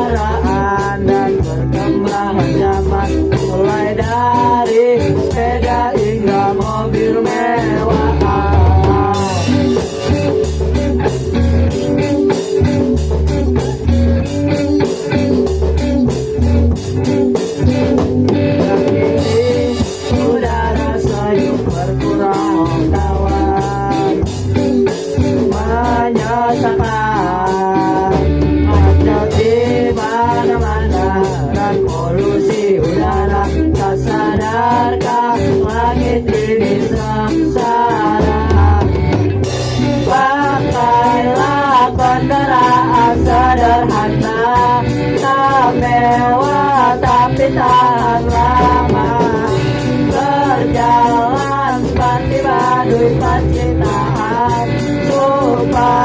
Kendaraan dan perkembangan zaman, mulai dari sepeda hingga mobil mewah. Kini udara sejuk berkurang kawan, menyesakan macet di mana-mana dan polusi udara. Tak sadarkah langit ini sengsara? Pakailah kendaraan sederhana, tak mewah tapi tahan lama. Berjalan seperti baduy percintaan, supaya